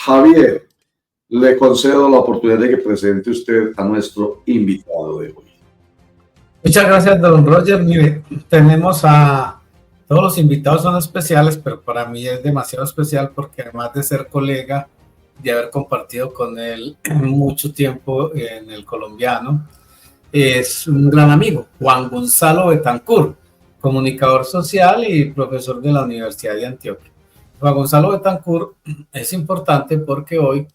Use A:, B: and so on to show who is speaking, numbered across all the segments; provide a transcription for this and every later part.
A: Javier, le concedo la oportunidad de que presente usted a nuestro invitado de hoy.
B: Muchas gracias, don Roger. Mire, tenemos a todos los invitados son especiales, pero para mí es demasiado especial porque además de ser colega, de haber compartido con él mucho tiempo en el colombiano, es un gran amigo, Juan Gonzalo Betancourt, comunicador social y profesor de la Universidad de Antioquia. Juan Gonzalo Betancourt es importante porque hoy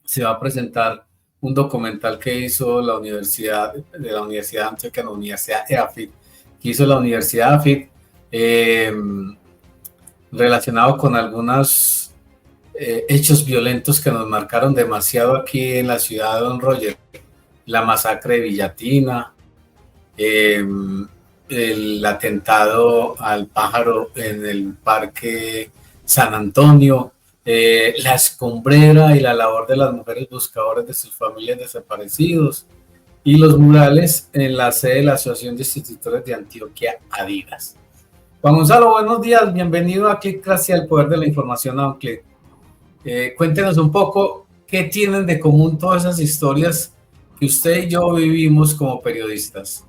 B: se va a presentar un documental que hizo la Universidad de Antioquia, la Universidad EAFIT, que hizo la Universidad EAFIT, relacionado con algunos hechos violentos que nos marcaron demasiado aquí en la ciudad de Don Roger. La masacre de Villatina, el atentado al pájaro en el Parque San Antonio, la escombrera y la labor de las mujeres buscadoras de sus familias desaparecidos y los murales en la sede de la Asociación de Institutores de Antioquia, Adidas. Juan Gonzalo, buenos días, bienvenido a Clic hacia el poder de la información a un clic. Cuéntenos un poco qué tienen de común todas esas historias que usted y yo vivimos como periodistas.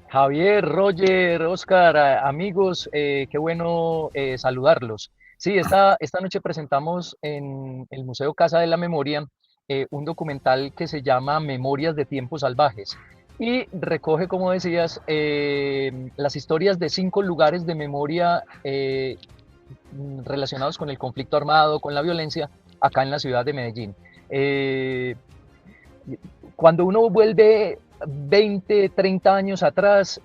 C: Javier, Roger, Oscar, amigos, qué bueno saludarlos. Sí, esta noche presentamos en el Museo Casa de la Memoria un documental que se llama Memorias de Tiempos Salvajes y recoge, como decías, las historias de 5 lugares de memoria relacionados con el conflicto armado, con la violencia, acá en la ciudad de Medellín. Cuando uno vuelve 20, 30 años atrás,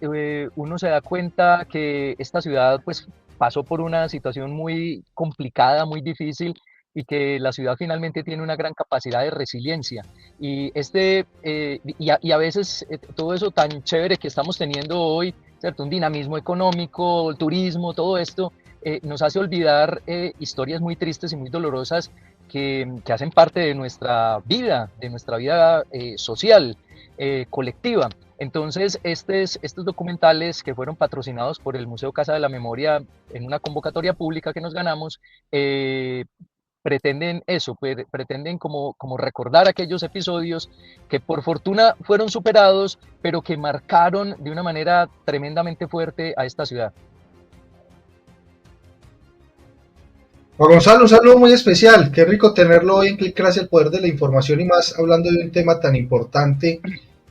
C: uno se da cuenta que esta ciudad pues pasó por una situación muy complicada, muy difícil, y que la ciudad finalmente tiene una gran capacidad de resiliencia. Y a veces todo eso tan chévere que estamos teniendo hoy, ¿cierto? Un dinamismo económico, el turismo, todo esto, nos hace olvidar historias muy tristes y muy dolorosas que hacen parte de nuestra vida social, colectiva. Entonces, estos documentales que fueron patrocinados por el Museo Casa de la Memoria en una convocatoria pública que nos ganamos, pretenden eso, pretenden como recordar aquellos episodios que por fortuna fueron superados, pero que marcaron de una manera tremendamente fuerte a esta ciudad.
D: Juan Gonzalo, un saludo muy especial, qué rico tenerlo hoy en Clic gracias al poder de la información y más hablando de un tema tan importante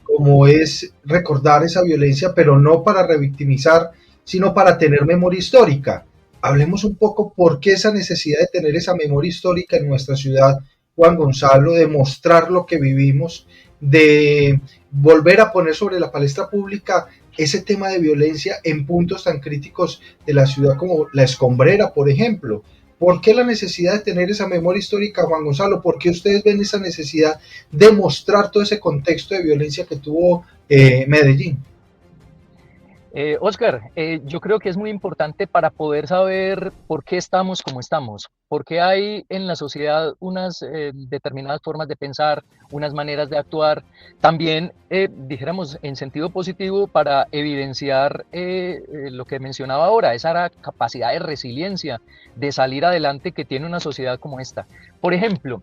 D: como es recordar esa violencia, pero no para revictimizar, sino para tener memoria histórica. Hablemos un poco por qué esa necesidad de tener esa memoria histórica en nuestra ciudad, Juan Gonzalo, de mostrar lo que vivimos, de volver a poner sobre la palestra pública ese tema de violencia en puntos tan críticos de la ciudad como la Escombrera, por ejemplo. ¿Por qué la necesidad de tener esa memoria histórica, Juan Gonzalo? ¿Por qué ustedes ven esa necesidad de mostrar todo ese contexto de violencia que tuvo Medellín?
C: Oscar, yo creo que es muy importante para poder saber por qué estamos como estamos, porque hay en la sociedad unas determinadas formas de pensar, unas maneras de actuar, también, dijéramos, en sentido positivo para evidenciar lo que mencionaba ahora, esa capacidad de resiliencia, de salir adelante que tiene una sociedad como esta. Por ejemplo,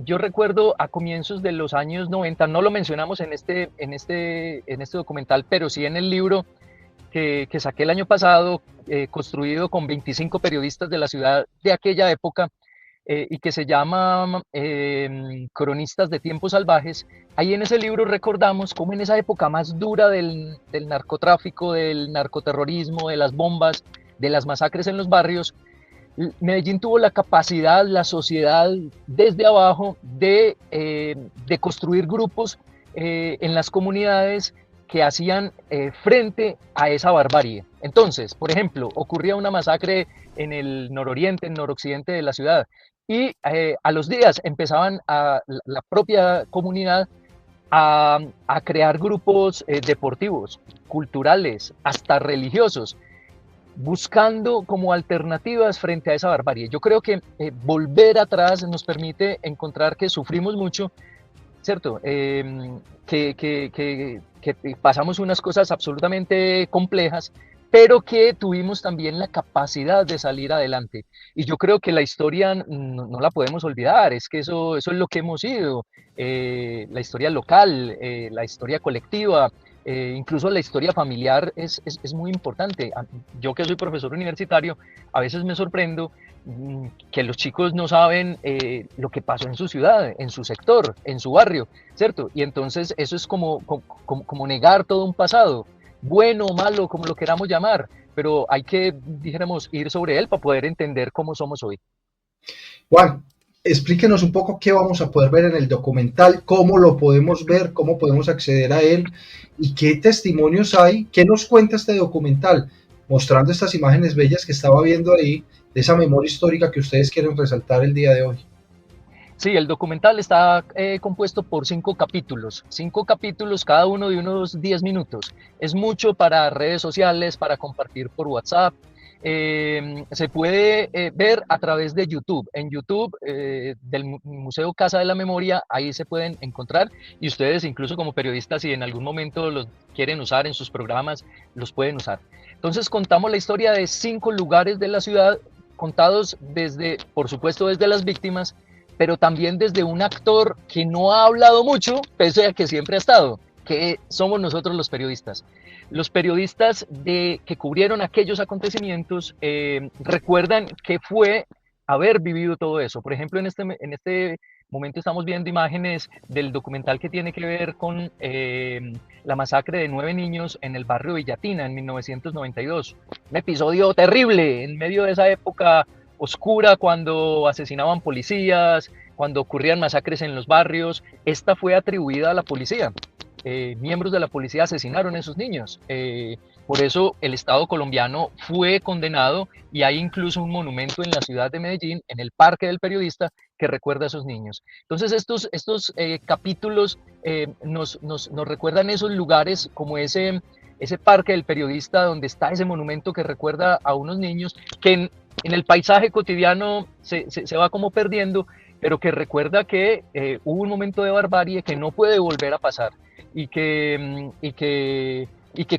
C: yo recuerdo a comienzos de los años 90, no lo mencionamos en este documental, pero sí en el libro que saqué el año pasado, construido con 25 periodistas de la ciudad de aquella época, y que se llama Cronistas de Tiempos Salvajes. Ahí en ese libro recordamos cómo en esa época más dura del narcotráfico, del narcoterrorismo, de las bombas, de las masacres en los barrios, Medellín tuvo la capacidad, la sociedad desde abajo de construir grupos en las comunidades que hacían frente a esa barbarie. Entonces, por ejemplo, ocurría una masacre en el nororiente, en noroccidente de la ciudad, y a los días empezaban la propia comunidad a crear grupos deportivos, culturales, hasta religiosos, buscando como alternativas frente a esa barbarie. Yo creo que volver atrás nos permite encontrar que sufrimos mucho, ¿cierto? Que pasamos unas cosas absolutamente complejas, pero que tuvimos también la capacidad de salir adelante. Y yo creo que la historia no la podemos olvidar, es que eso es lo que hemos sido, la historia local, la historia colectiva, incluso la historia familiar es muy importante. Yo que soy profesor universitario, a veces me sorprendo que los chicos no saben lo que pasó en su ciudad, en su sector, en su barrio, ¿cierto? Y entonces eso es como negar todo un pasado, bueno o malo, como lo queramos llamar, pero hay que, dijéramos, ir sobre él para poder entender cómo somos hoy.
D: Juan, explíquenos un poco qué vamos a poder ver en el documental, cómo lo podemos ver, cómo podemos acceder a él y qué testimonios hay, qué nos cuenta este documental, mostrando estas imágenes bellas que estaba viendo ahí, de esa memoria histórica que ustedes quieren resaltar el día de hoy.
C: Sí, el documental está compuesto por 5 capítulos, cada uno de unos 10 minutos. Es mucho para redes sociales, para compartir por WhatsApp. Se puede ver a través de YouTube. En YouTube del Museo Casa de la Memoria, ahí se pueden encontrar y ustedes incluso como periodistas, si en algún momento los quieren usar en sus programas, los pueden usar. Entonces contamos la historia de 5 lugares de la ciudad, contados desde, por supuesto, desde las víctimas, pero también desde un actor que no ha hablado mucho, pese a que siempre ha estado, que somos nosotros los periodistas. Los periodistas que cubrieron aquellos acontecimientos recuerdan que fue haber vivido todo eso. Por ejemplo, en este momento estamos viendo imágenes del documental que tiene que ver con la masacre de 9 niños en el barrio Villatina en 1992. Un episodio terrible en medio de esa época oscura, cuando asesinaban policías, cuando ocurrían masacres en los barrios. Esta fue atribuida a la policía. Miembros de la policía asesinaron a esos niños. Por eso el Estado colombiano fue condenado y hay incluso un monumento en la ciudad de Medellín, en el Parque del Periodista, que recuerda a esos niños. Entonces estos capítulos nos recuerdan esos lugares como ese Parque del Periodista, donde está ese monumento que recuerda a unos niños que en el paisaje cotidiano se va como perdiendo, pero que recuerda que hubo un momento de barbarie que no puede volver a pasar y que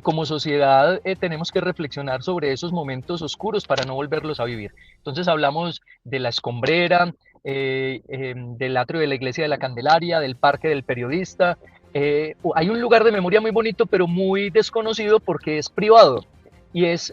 C: como sociedad tenemos que reflexionar sobre esos momentos oscuros para no volverlos a vivir. Entonces hablamos de la Escombrera, del atrio de la Iglesia de la Candelaria, del Parque del Periodista. Hay un lugar de memoria muy bonito, pero muy desconocido porque es privado, y es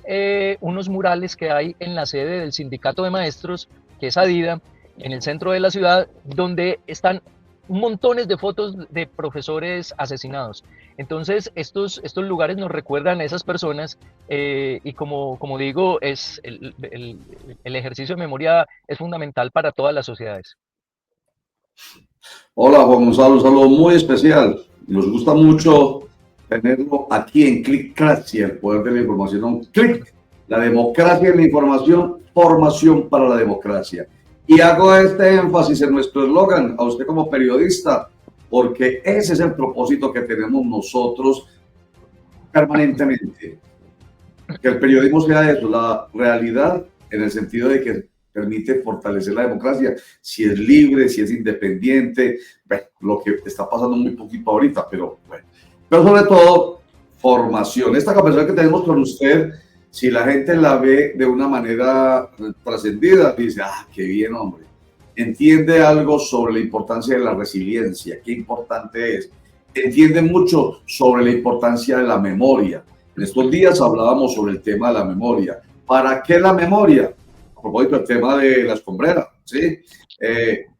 C: unos murales que hay en la sede del Sindicato de Maestros, que es ADIDA, en el centro de la ciudad, donde están montones de fotos de profesores asesinados. Entonces estos lugares nos recuerdan a esas personas y como digo, el ejercicio de memoria es fundamental para todas las sociedades.
A: Hola Juan Gonzalo, un saludo muy especial. Nos gusta mucho tenerlo aquí en Clickracia, el poder de la información. Clic, la democracia en la información, formación para la democracia. Y hago este énfasis en nuestro eslogan, a usted como periodista, porque ese es el propósito que tenemos nosotros permanentemente. Que el periodismo sea eso, la realidad, en el sentido de que permite fortalecer la democracia, si es libre, si es independiente, bueno, lo que está pasando muy poquito ahorita, pero bueno. Pero sobre todo, formación. Esta conversación que tenemos con usted, si la gente la ve de una manera trascendida, dice, qué bien, hombre. Entiende algo sobre la importancia de la resiliencia, qué importante es. Entiende mucho sobre la importancia de la memoria. En estos días hablábamos sobre el tema de la memoria. ¿Para qué la memoria? A propósito del tema de la Escombrera, ¿sí?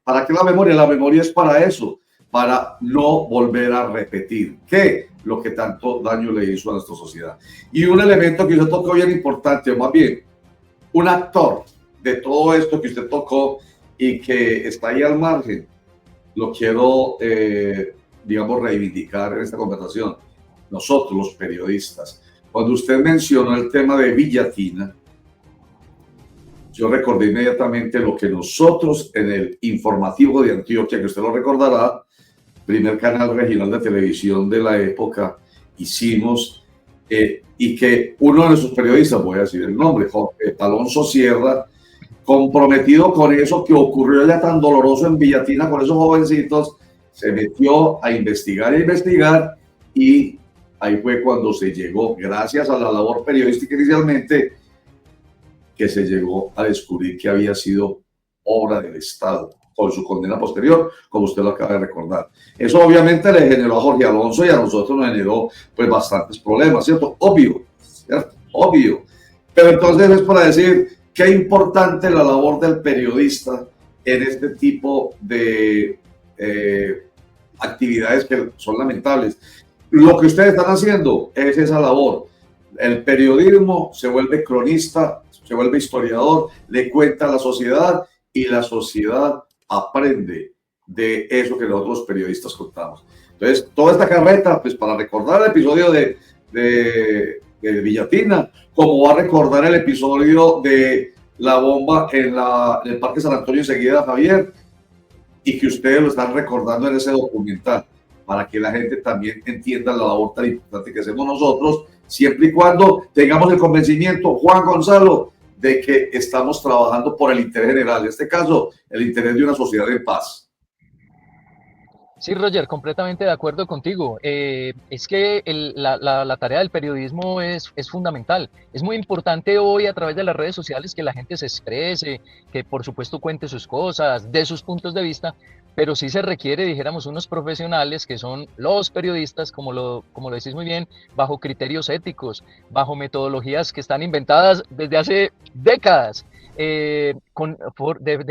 A: ¿Para qué la memoria? La memoria es para eso, para no volver a repetir. ¿Qué? Lo que tanto daño le hizo a nuestra sociedad. Y un elemento que usted tocó bien importante, o más bien, un actor de todo esto que usted tocó y que está ahí al margen, lo quiero, digamos, reivindicar en esta conversación. Nosotros, los periodistas, cuando usted mencionó el tema de Villatina, yo recordé inmediatamente lo que nosotros en el informativo de Antioquia, que usted lo recordará, primer canal regional de televisión de la época, hicimos, y que uno de nuestros periodistas, voy a decir el nombre, Jorge Alonso Sierra, comprometido con eso que ocurrió ya tan doloroso en Villatina con esos jovencitos, se metió a investigar y ahí fue cuando se llegó, gracias a la labor periodística inicialmente, que se llegó a descubrir que había sido obra del Estado, con su condena posterior, como usted lo acaba de recordar. Eso obviamente le generó a Jorge Alonso y a nosotros nos generó pues bastantes problemas, ¿cierto? Obvio, ¿cierto? Obvio. Pero entonces es para decir qué importante la labor del periodista en este tipo de actividades que son lamentables. Lo que ustedes están haciendo es esa labor. El periodismo se vuelve cronista, se vuelve historiador, le cuenta a la sociedad y la sociedad aprende de eso que nosotros periodistas contamos. Entonces, toda esta carreta, pues para recordar el episodio de Villatina, como va a recordar el episodio de la bomba en el Parque San Antonio enseguida, Javier, y que ustedes lo están recordando en ese documental, para que la gente también entienda la labor tan importante que hacemos nosotros, siempre y cuando tengamos el convencimiento, Juan Gonzalo, de que estamos trabajando por el interés general, en este caso, el interés de una sociedad en paz.
C: Sí, Roger, completamente de acuerdo contigo. Es que la tarea del periodismo es fundamental. Es muy importante hoy a través de las redes sociales que la gente se exprese, que por supuesto cuente sus cosas, dé sus puntos de vista, pero sí se requiere, dijéramos, unos profesionales que son los periodistas, como lo decís muy bien, bajo criterios éticos, bajo metodologías que están inventadas desde hace décadas, de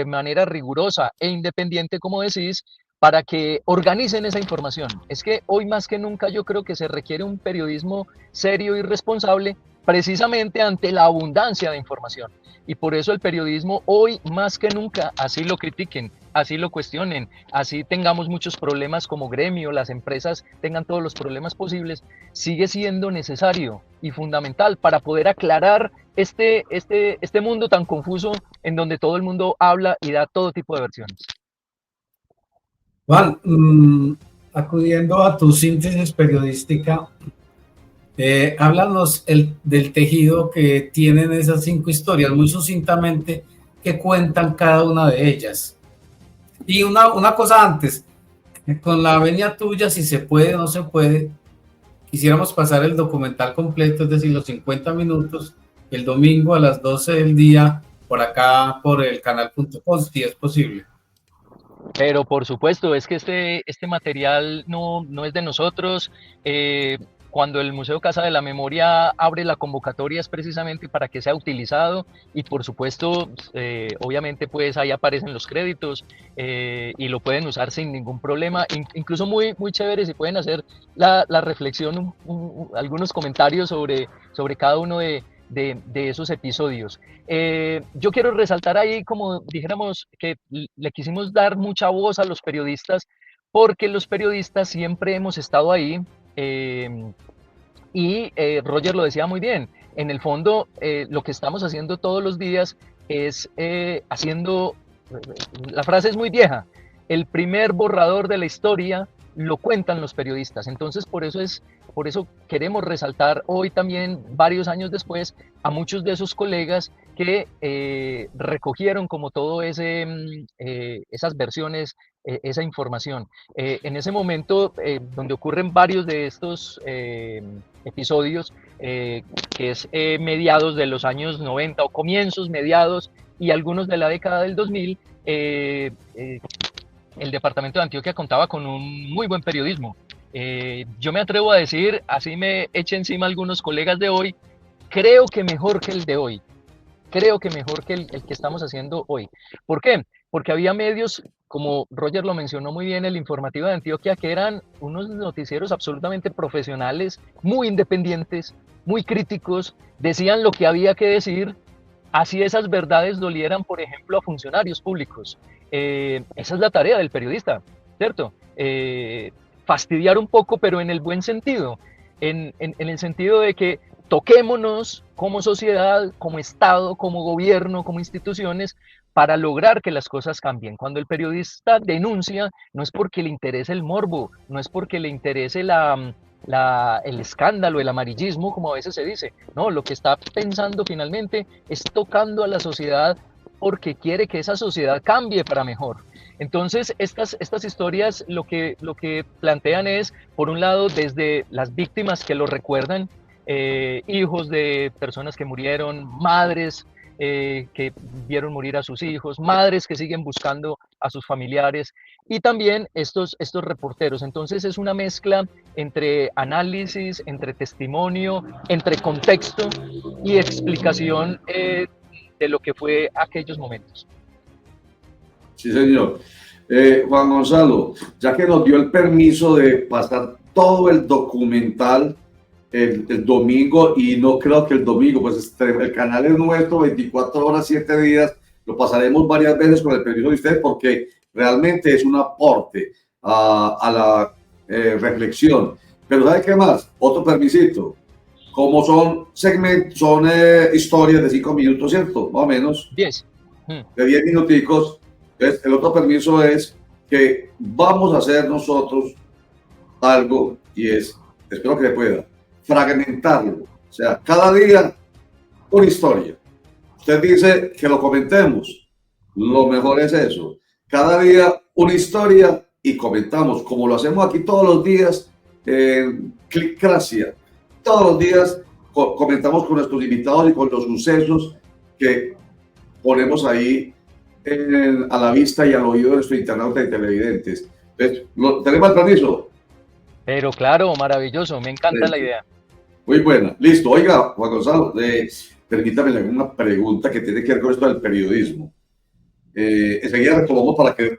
C: manera rigurosa e independiente, como decís, para que organicen esa información. Es que hoy más que nunca yo creo que se requiere un periodismo serio y responsable precisamente ante la abundancia de información. Y por eso el periodismo hoy más que nunca, así lo critiquen, así lo cuestionen, así tengamos muchos problemas como gremio, las empresas tengan todos los problemas posibles, sigue siendo necesario y fundamental para poder aclarar este mundo tan confuso en donde todo el mundo habla y da todo tipo de versiones.
B: Juan, acudiendo a tu síntesis periodística, háblanos del tejido que tienen esas 5 historias, muy sucintamente, que cuentan cada una de ellas. Y una cosa antes, con la venia tuya, si se puede o no se puede, quisiéramos pasar el documental completo, es decir, los 50 minutos, el domingo a las 12 del día, por acá, por el canal.com, si es posible.
C: Pero por supuesto, es que este material no es de nosotros. Cuando el Museo Casa de la Memoria abre la convocatoria es precisamente para que sea utilizado y por supuesto, obviamente pues ahí aparecen los créditos y lo pueden usar sin ningún problema, incluso muy chévere si pueden hacer la reflexión, algunos comentarios sobre cada uno de esos episodios. Yo quiero resaltar ahí, como dijéramos, que le quisimos dar mucha voz a los periodistas, porque los periodistas siempre hemos estado ahí, y Roger lo decía muy bien, en el fondo lo que estamos haciendo todos los días es haciendo, la frase es muy vieja, el primer borrador de la historia lo cuentan los periodistas, entonces por eso queremos resaltar hoy también, varios años después, a muchos de esos colegas que recogieron como todo esas versiones, esa información. En ese momento, donde ocurren varios de estos episodios, que es mediados de los años 90 o comienzos, mediados y algunos de la década del 2000, el departamento de Antioquia contaba con un muy buen periodismo. Yo me atrevo a decir, así me eche encima algunos colegas de hoy, creo que mejor que el de hoy, creo que mejor que el que estamos haciendo hoy. ¿Por qué? Porque había medios, como Roger lo mencionó muy bien, el Informativo de Antioquia, que eran unos noticieros absolutamente profesionales, muy independientes, muy críticos, decían lo que había que decir, así esas verdades dolieran, por ejemplo, a funcionarios públicos. Esa es la tarea del periodista, ¿cierto? Fastidiar un poco, pero en el buen sentido, en el sentido de que toquémonos como sociedad, como Estado, como gobierno, como instituciones, para lograr que las cosas cambien. Cuando el periodista denuncia, no es porque le interese el morbo, no es porque le interese el escándalo, el amarillismo, como a veces se dice. No, lo que está pensando finalmente es tocando a la sociedad porque quiere que esa sociedad cambie para mejor. Entonces, estas historias lo que plantean es, por un lado, desde las víctimas que lo recuerdan, hijos de personas que murieron, madres que vieron morir a sus hijos, madres que siguen buscando a sus familiares, y también estos reporteros. Entonces es una mezcla entre análisis, entre testimonio, entre contexto y explicación de lo que fue aquellos momentos.
A: Sí, señor. Juan Gonzalo, ya que nos dio el permiso de pasar todo el documental el domingo, y no creo que el domingo, pues el canal es nuestro, 24 horas, 7 días, lo pasaremos varias veces con el permiso de ustedes, porque realmente es un aporte a la reflexión. Pero ¿sabe qué más? Otro permisito. Como son segmentos, son historias de 5 minutos, ¿cierto? Más o menos.
C: 10.
A: De 10 minuticos. Entonces, el otro permiso es que vamos a hacer nosotros algo, y es, espero que se pueda, fragmentarlo. O sea, cada día una historia. Usted dice que lo comentemos. Lo mejor es eso. Cada día una historia y comentamos, como lo hacemos aquí todos los días en Clickracia. Todos los días comentamos con nuestros invitados y con los sucesos que ponemos ahí a la vista y al oído de nuestros internautas y televidentes. Entonces, ¿tenemos el permiso?
C: Pero claro, maravilloso, me encanta la idea.
A: Muy buena, listo. Oiga, Juan Gonzalo, permítame una pregunta que tiene que ver con esto del periodismo. Enseguida retomamos para que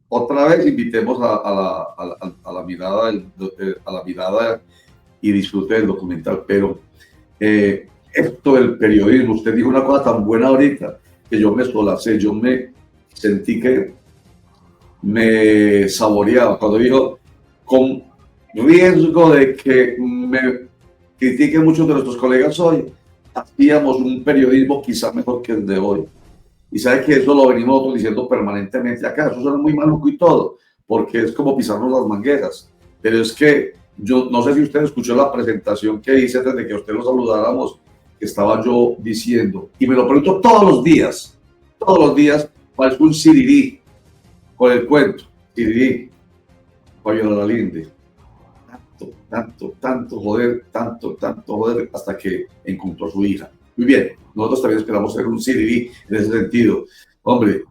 A: otra vez invitemos a la mirada y disfrute del documental. Pero esto del periodismo, usted dijo una cosa tan buena ahorita que yo me solacé, yo me sentí que me saboreaba cuando dijo, con riesgo de que me critiquen muchos de nuestros colegas hoy, hacíamos un periodismo quizá mejor que el de hoy. Y sabe que eso lo venimos nosotros diciendo permanentemente acá. Eso suena muy maluco y todo, porque es como pisarnos las mangueras. Pero es que yo no sé si usted escuchó la presentación que hice desde que usted lo saludáramos, que estaba yo diciendo, y me lo pregunto todos los días, parezco un sirirí con el cuento. Sirirí, Fabiola Lalinde. Tanto joder, hasta que encontró a su hija. Muy bien, nosotros también esperamos ser un sirirí en ese sentido. Hombre,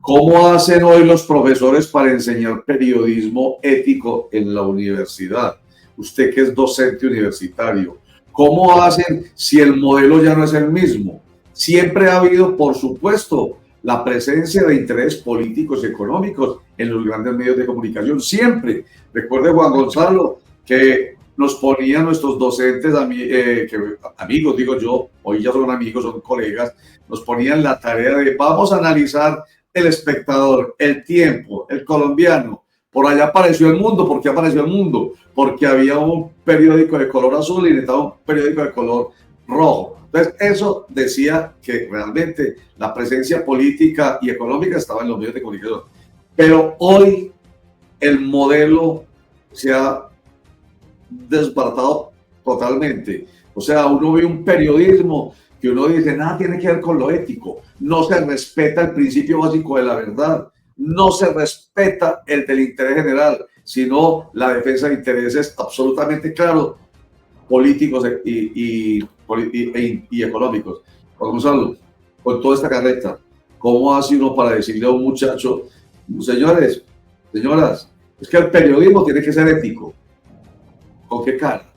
A: ¿cómo hacen hoy los profesores para enseñar periodismo ético en la universidad? Usted que es docente universitario, ¿cómo hacen si el modelo ya no es el mismo? Siempre ha habido, por supuesto, la presencia de intereses políticos y económicos en los grandes medios de comunicación, siempre. Recuerde, Juan Gonzalo, que nos ponían nuestros docentes, amigos, digo yo, hoy ya son amigos, son colegas, nos ponían la tarea de vamos a analizar El Espectador, El Tiempo, El Colombiano. Por allá apareció El Mundo. ¿Por qué apareció El Mundo? Porque había un periódico de color azul y necesitaba un periódico de color rojo. Entonces, eso decía que realmente la presencia política y económica estaba en los medios de comunicación. Pero hoy el modelo se ha desbaratado totalmente. O sea, uno ve un periodismo que uno dice, nada tiene que ver con lo ético. No se respeta el principio básico de la verdad. No se respeta el del interés general, sino la defensa de intereses absolutamente claros, políticos y económicos. Juan Gonzalo, con toda esta carreta, ¿cómo hace uno para decirle a un muchacho, señores, señoras, es que el periodismo tiene que ser ético? ¿Con qué cara?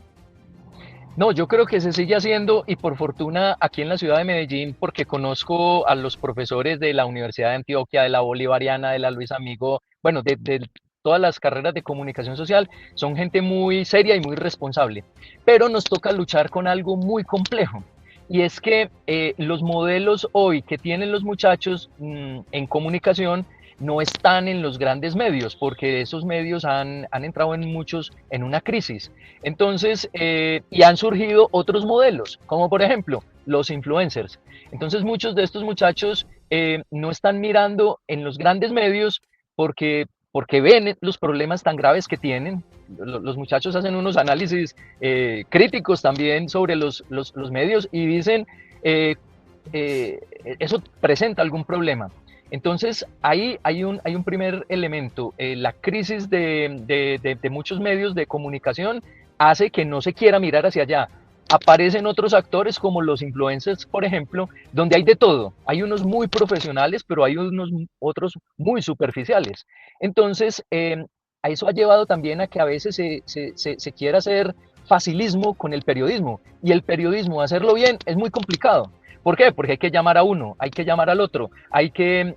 C: No, yo creo que se sigue haciendo, y por fortuna aquí en la ciudad de Medellín, porque conozco a los profesores de la Universidad de Antioquia, de la Bolivariana, de la Luis Amigo, bueno, de todas las carreras de comunicación social, son gente muy seria y muy responsable. Pero nos toca luchar con algo muy complejo, y es que los modelos hoy que tienen los muchachos en comunicación no están en los grandes medios, porque esos medios han entrado en muchos en una crisis. Entonces, y han surgido otros modelos, como por ejemplo los influencers. Entonces, muchos de estos muchachos no están mirando en los grandes medios porque ven los problemas tan graves que tienen. Los muchachos hacen unos análisis críticos también sobre los medios y dicen eso presenta algún problema. Entonces, ahí hay un primer elemento. La crisis de muchos medios de comunicación hace que no se quiera mirar hacia allá. Aparecen otros actores como los influencers, por ejemplo, donde hay de todo. Hay unos muy profesionales, pero hay otros muy superficiales. Entonces, a eso ha llevado también a que a veces se quiera hacer facilismo con el periodismo. Y el periodismo, hacerlo bien, es muy complicado. ¿Por qué? Porque hay que llamar a uno, hay que llamar al otro, hay que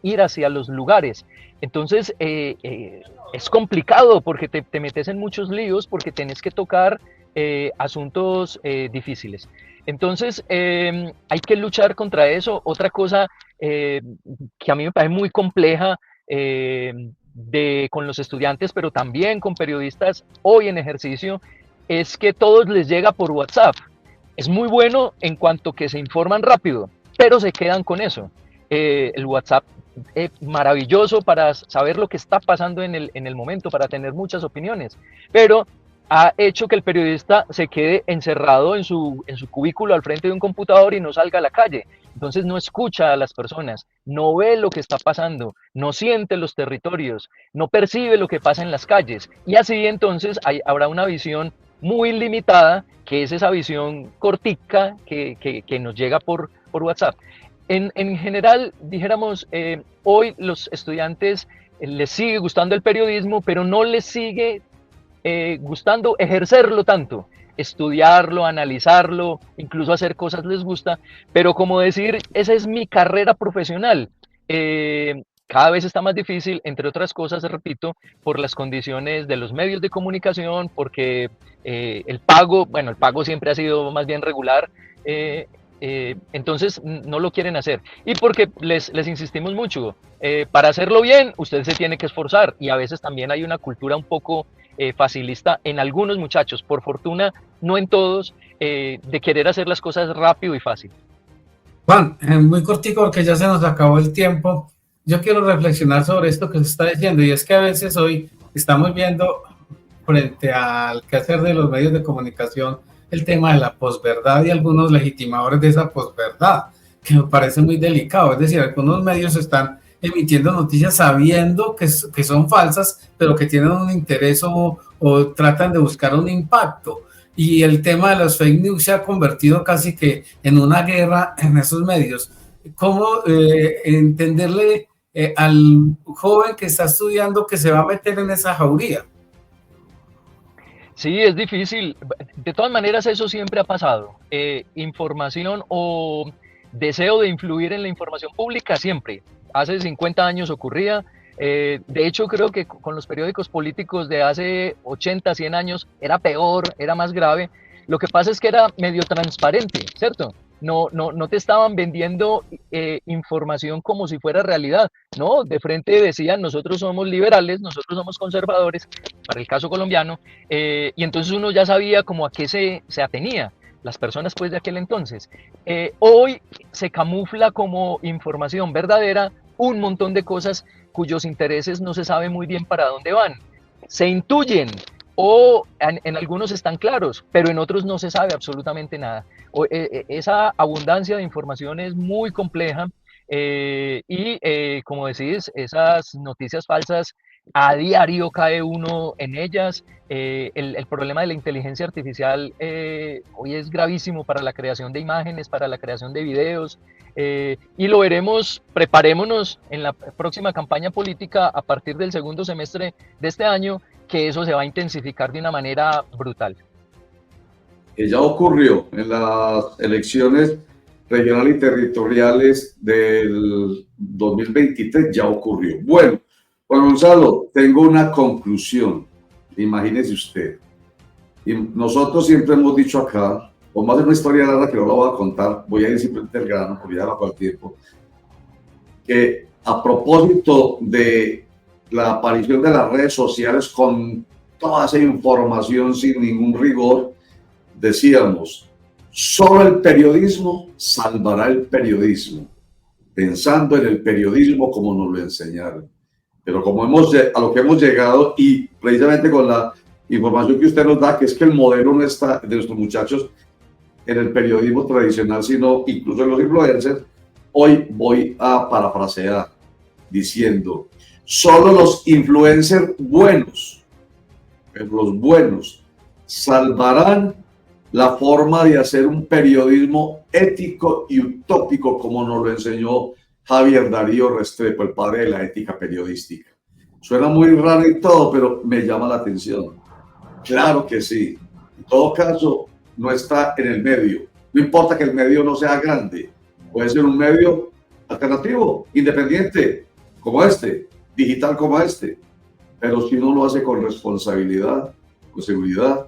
C: ir hacia los lugares. Entonces, es complicado porque te metes en muchos líos, porque tenés que tocar asuntos difíciles. Entonces, hay que luchar contra eso. Otra cosa que a mí me parece muy compleja con los estudiantes, pero también con periodistas hoy en ejercicio, es que todos les llega por WhatsApp. Es muy bueno en cuanto que se informan rápido, pero se quedan con eso. El WhatsApp es maravilloso para saber lo que está pasando en el momento, para tener muchas opiniones, pero ha hecho que el periodista se quede encerrado en su cubículo al frente de un computador y no salga a la calle. Entonces no escucha a las personas, no ve lo que está pasando, no siente los territorios, no percibe lo que pasa en las calles. Y así entonces habrá una visión muy limitada, que es esa visión cortica que nos llega por WhatsApp. En general, dijéramos, hoy los estudiantes les sigue gustando el periodismo, pero no les sigue gustando ejercerlo tanto, estudiarlo, analizarlo, incluso hacer cosas les gusta, pero como decir, esa es mi carrera profesional. Cada vez está más difícil, entre otras cosas, repito, por las condiciones de los medios de comunicación, porque el pago siempre ha sido más bien regular, entonces no lo quieren hacer. Y porque les insistimos mucho, para hacerlo bien, usted se tiene que esforzar, y a veces también hay una cultura un poco facilista en algunos muchachos, por fortuna no en todos, de querer hacer las cosas rápido y fácil.
B: Juan, muy cortico porque ya se nos acabó el tiempo. Yo quiero reflexionar sobre esto que se está diciendo, y es que a veces hoy estamos viendo frente al quehacer de los medios de comunicación el tema de la posverdad y algunos legitimadores de esa posverdad, que me parece muy delicado. Es decir, algunos medios están emitiendo noticias sabiendo que son falsas, pero que tienen un interés o tratan de buscar un impacto. Y el tema de las fake news se ha convertido casi que en una guerra en esos medios. ¿Cómo entenderle al joven que está estudiando que se va a meter en esa jauría?
C: Sí, es difícil. De todas maneras, eso siempre ha pasado. Información o deseo de influir en la información pública, siempre. Hace 50 años ocurría. De hecho, creo que con los periódicos políticos de hace 80, 100 años era peor, era más grave. Lo que pasa es que era medio transparente, ¿cierto? No te estaban vendiendo información como si fuera realidad, ¿no? De frente decían, nosotros somos liberales, nosotros somos conservadores, para el caso colombiano, y entonces uno ya sabía como a qué se atenía las personas pues de aquel entonces. Hoy se camufla como información verdadera un montón de cosas cuyos intereses no se sabe muy bien para dónde van. Se intuyen o en algunos están claros, pero en otros no se sabe absolutamente nada. Esa abundancia de información es muy compleja y como decís, esas noticias falsas, a diario cae uno en ellas. El problema de la inteligencia artificial hoy es gravísimo para la creación de imágenes, para la creación de videos, y lo veremos. Preparémonos en la próxima campaña política a partir del segundo semestre de este año, que eso se va a intensificar de una manera brutal.
A: Que ya ocurrió en las elecciones regionales y territoriales del 2023, ya ocurrió. Bueno, Juan Gonzalo, tengo una conclusión, imagínese usted. Y nosotros siempre hemos dicho acá, o más de una historia larga que no la voy a contar, voy a ir simplemente al grano, porque ya va para el tiempo, que a propósito de la aparición de las redes sociales con toda esa información sin ningún rigor, decíamos, solo el periodismo salvará el periodismo, pensando en el periodismo como nos lo enseñaron. Pero como a lo que hemos llegado, y precisamente con la información que usted nos da, que es que el modelo no está, de nuestros muchachos en el periodismo tradicional, sino incluso en los influencers, hoy voy a parafrasear diciendo, solo los influencers buenos, los buenos, salvarán la forma de hacer un periodismo ético y utópico como nos lo enseñó Javier Darío Restrepo, el padre de la ética periodística. Suena muy raro y todo, pero me llama la atención. Claro que sí. En todo caso, no está en el medio. No importa que el medio no sea grande. Puede ser un medio alternativo, independiente, como este, digital como este. Pero si uno lo hace con responsabilidad, con seguridad,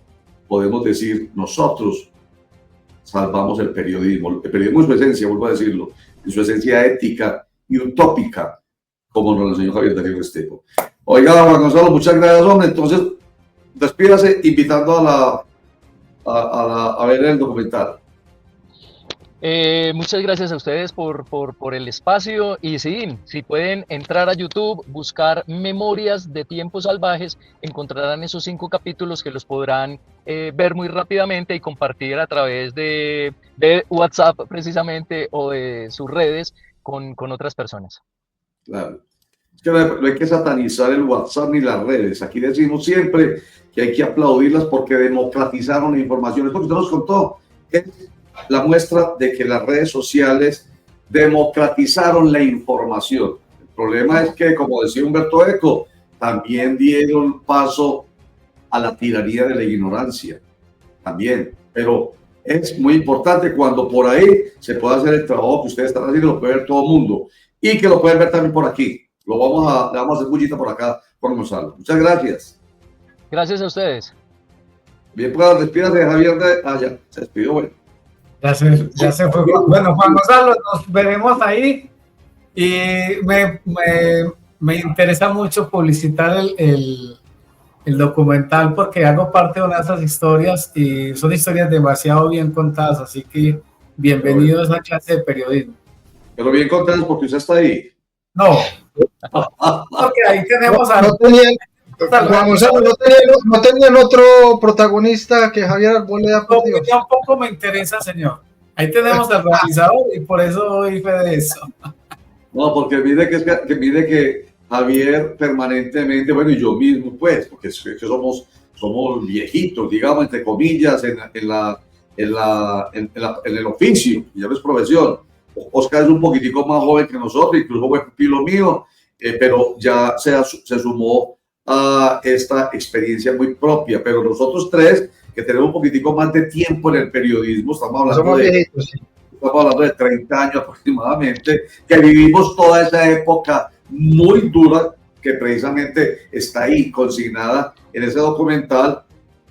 A: podemos decir, nosotros salvamos el periodismo. El periodismo en su esencia, vuelvo a decirlo, en su esencia ética y utópica, como nos lo enseñó Javier Darío Restrepo. Oiga, Juan Gonzalo, muchas gracias, hombre. Entonces, despídase invitando a ver el documental.
C: Muchas gracias a ustedes por el espacio y sí, si pueden entrar a YouTube, buscar Memorias de Tiempos Salvajes, encontrarán esos 5 capítulos que los podrán ver muy rápidamente y compartir a través de WhatsApp precisamente o de sus redes con otras personas.
A: Claro. Es que no hay que satanizar el WhatsApp ni las redes. Aquí decimos siempre que hay que aplaudirlas porque democratizaron la información. Esto que usted nos contó es la muestra de que las redes sociales democratizaron la información. El problema es que, como decía Humberto Eco, también dieron paso a la tiranía de la ignorancia. También. Pero es muy importante cuando por ahí se puede hacer el trabajo que ustedes están haciendo, lo puede ver todo el mundo. Y que lo pueden ver también por aquí. Le vamos a hacer bullita por acá, Juan Gonzalo. Muchas gracias.
C: Gracias a ustedes.
A: Bien, pues despídase de Javier. Ya, se despidió, bueno.
B: Ya se fue. Bueno, Juan Gonzalo, nos veremos ahí. Y me interesa mucho publicitar el documental porque hago parte de una de esas historias y son historias demasiado bien contadas. Así que bienvenidos a esa clase de periodismo.
A: Pero bien contentos porque usted está ahí.
B: No, porque ahí tenemos a...
D: Juan Gonzalo, no tenían otro protagonista que Javier Arboleda, por Dios.
B: Tampoco me interesa, señor. Ahí tenemos al realizador y por eso doy fe de eso.
A: No, porque mire que Javier permanentemente, bueno, y yo mismo, pues, porque somos viejitos, digamos, entre comillas, en el oficio, ya no es profesión. Oscar es un poquitico más joven que nosotros, incluso fue pupilo mío, pero ya se sumó a esta experiencia muy propia. Pero nosotros tres, que tenemos un poquitico más de tiempo en el periodismo, estamos hablando de 30 años aproximadamente, que vivimos toda esa época muy dura, que precisamente está ahí consignada en ese documental.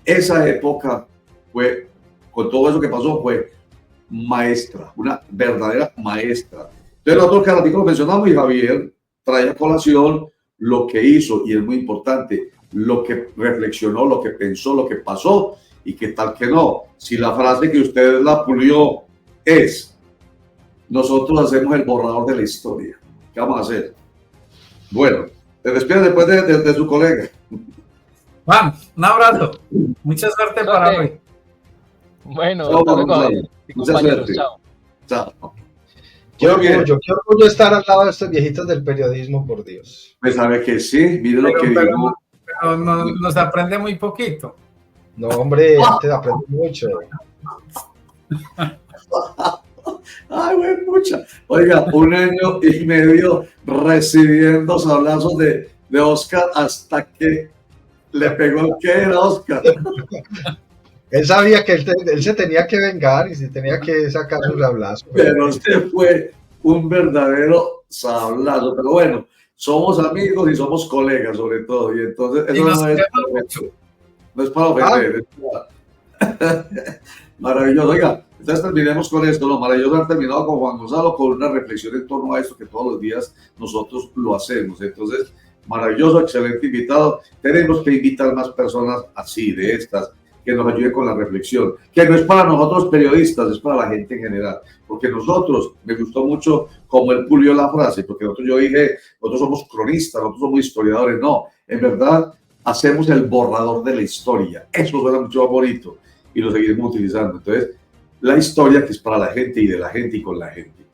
A: Esa época fue, con todo eso que pasó, fue maestra, una verdadera maestra. Entonces nosotros cada ratito lo mencionamos y Javier trae a colación lo que hizo, y es muy importante, lo que reflexionó, lo que pensó, lo que pasó, y que tal que no. Si la frase que usted la pulió es, nosotros hacemos el borrador de la historia, ¿qué vamos a hacer? Bueno, te despido después de su colega.
B: Juan, un abrazo. Mucha suerte para hoy.
C: Bueno,
A: mucha suerte. Chao.
D: Qué orgullo estar al lado de estos viejitos del periodismo, por Dios.
A: Pues sabe que sí, mire lo que digo.
B: Pero nos aprende muy poquito.
D: No, hombre, te aprende mucho.
A: Ay, güey, mucha. Oiga, 1 año y medio recibiendo sablazos de Oscar hasta que le pegó el que era Oscar.
D: Él sabía que él se tenía que vengar y se tenía que sacar sus sablazos.
A: Pero usted fue un verdadero sablazo. Pero bueno, somos amigos y somos colegas sobre todo. Y entonces eso no es para ofender. Maravilloso. Oiga, entonces terminemos con esto. Lo maravilloso haber terminado con Juan Gonzalo con una reflexión en torno a esto que todos los días nosotros lo hacemos. Entonces, maravilloso, excelente invitado. Tenemos que invitar más personas así, de estas, que nos ayude con la reflexión, que no es para nosotros periodistas, es para la gente en general, porque nosotros, me gustó mucho como él pulió la frase, porque yo dije, nosotros somos cronistas, nosotros somos historiadores, no, en verdad hacemos el borrador de la historia, eso suena mucho más bonito y lo seguiremos utilizando. Entonces, la historia que es para la gente y de la gente y con la gente.